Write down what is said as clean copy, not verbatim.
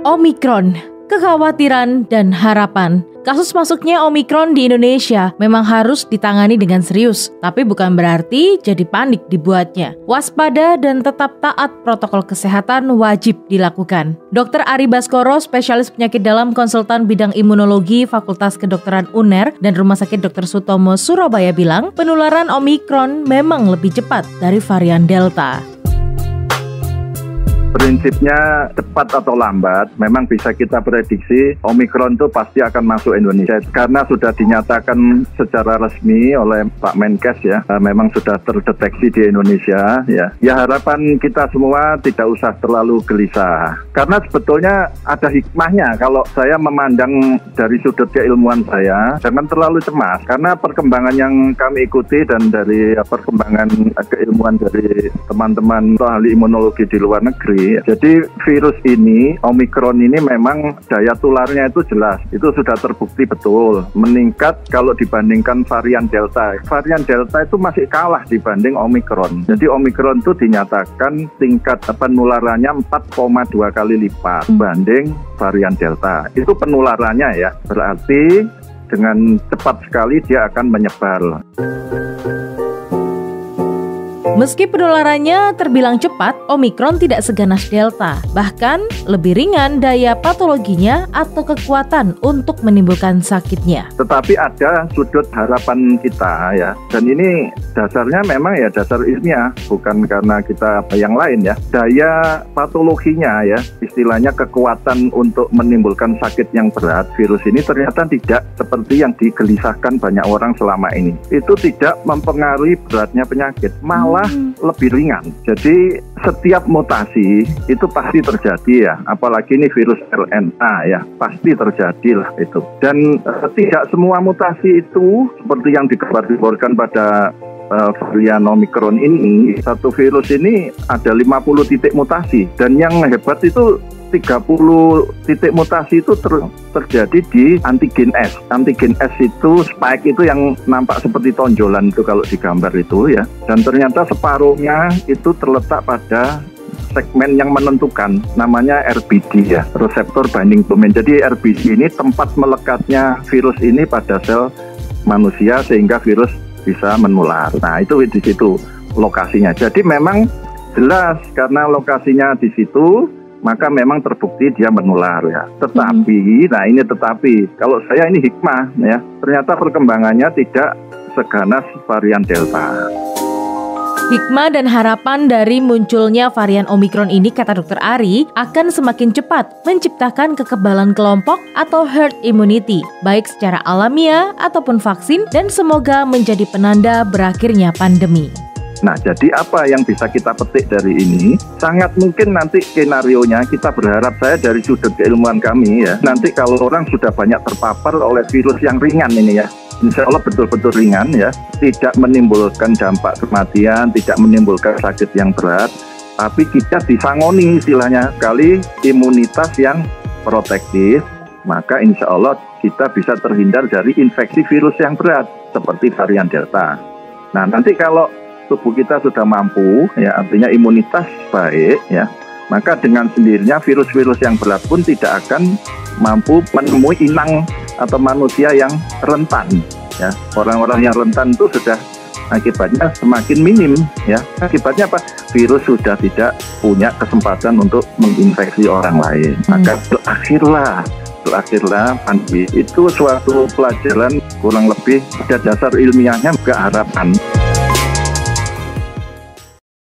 Omikron, kekhawatiran dan harapan. Kasus masuknya Omikron di Indonesia memang harus ditangani dengan serius, tapi bukan berarti jadi panik dibuatnya. Waspada dan tetap taat protokol kesehatan wajib dilakukan. Dr. Ari Baskoro, spesialis penyakit dalam konsultan bidang imunologi Fakultas Kedokteran UNER dan Rumah Sakit Dr. Sutomo Surabaya bilang, penularan Omikron memang lebih cepat dari varian Delta. Prinsipnya cepat atau lambat, memang bisa kita prediksi Omikron itu pasti akan masuk Indonesia karena sudah dinyatakan secara resmi oleh Pak Menkes ya, memang sudah terdeteksi di Indonesia ya. Ya harapan kita semua tidak usah terlalu gelisah karena sebetulnya ada hikmahnya kalau saya memandang dari sudut keilmuan saya, jangan terlalu cemas karena perkembangan yang kami ikuti dan dari perkembangan keilmuan dari teman-teman ahli imunologi di luar negeri. Jadi virus ini, Omikron ini memang daya tularnya itu jelas, itu sudah terbukti betul, meningkat kalau dibandingkan varian Delta. Varian Delta itu masih kalah dibanding Omikron. Jadi Omikron itu dinyatakan tingkat penularannya 4,2 kali lipat dibanding varian Delta. Itu penularannya ya, berarti dengan cepat sekali dia akan menyebar. Meski penularannya terbilang cepat, Omikron tidak seganas Delta. Bahkan lebih ringan daya patologinya atau kekuatan untuk menimbulkan sakitnya. Tetapi ada sudut harapan kita ya, dan ini dasarnya memang ya dasar ilmiah, bukan karena kita apa yang lain ya. Daya patologinya ya, istilahnya kekuatan untuk menimbulkan sakit yang berat, virus ini ternyata tidak seperti yang digelisahkan banyak orang selama ini. Itu tidak mempengaruhi beratnya penyakit, malah lebih ringan. Jadi setiap mutasi itu pasti terjadi ya, apalagi ini virus RNA ya, pasti terjadi lah itu. Dan tidak semua mutasi itu seperti yang digembar-gemborkan pada varian Omikron ini. Satu virus ini ada 50 titik mutasi, dan yang hebat itu 30 titik mutasi itu terjadi di antigen S. Antigen S itu spike itu yang nampak seperti tonjolan itu kalau digambar itu ya. Dan ternyata separuhnya itu terletak pada segmen yang menentukan, namanya RBD ya, reseptor binding domain. Jadi RBD ini tempat melekatnya virus ini pada sel manusia sehingga virus bisa menular. Nah itu di situ lokasinya. Jadi memang jelas karena lokasinya di situ, maka memang terbukti dia menular ya. Tetapi, nah ini tetapi, kalau saya ini hikmah ya, ternyata perkembangannya tidak seganas varian Delta. Hikmah dan harapan dari munculnya varian Omikron ini, kata Dr. Ari, akan semakin cepat menciptakan kekebalan kelompok atau herd immunity, baik secara alamiah ataupun vaksin, dan semoga menjadi penanda berakhirnya pandemi. Nah, jadi apa yang bisa kita petik dari ini? Sangat mungkin nanti skenarionya kita berharap, saya dari sudut keilmuan kami ya, nanti kalau orang sudah banyak terpapar oleh virus yang ringan ini ya, insya Allah betul-betul ringan ya, tidak menimbulkan dampak kematian, tidak menimbulkan sakit yang berat, tapi kita disangoni istilahnya kali imunitas yang protektif, maka insya Allah kita bisa terhindar dari infeksi virus yang berat seperti varian Delta. Nah, nanti kalau tubuh kita sudah mampu, ya artinya imunitas baik, ya maka dengan sendirinya virus-virus yang berat pun tidak akan mampu menemui inang atau manusia yang rentan. Ya, orang-orang yang rentan itu sudah akibatnya semakin minim. Ya, akibatnya apa? Virus sudah tidak punya kesempatan untuk menginfeksi orang lain. Maka berakhirlah pandemi. Itu suatu pelajaran kurang lebih ada dasar ilmiahnya, juga harapan.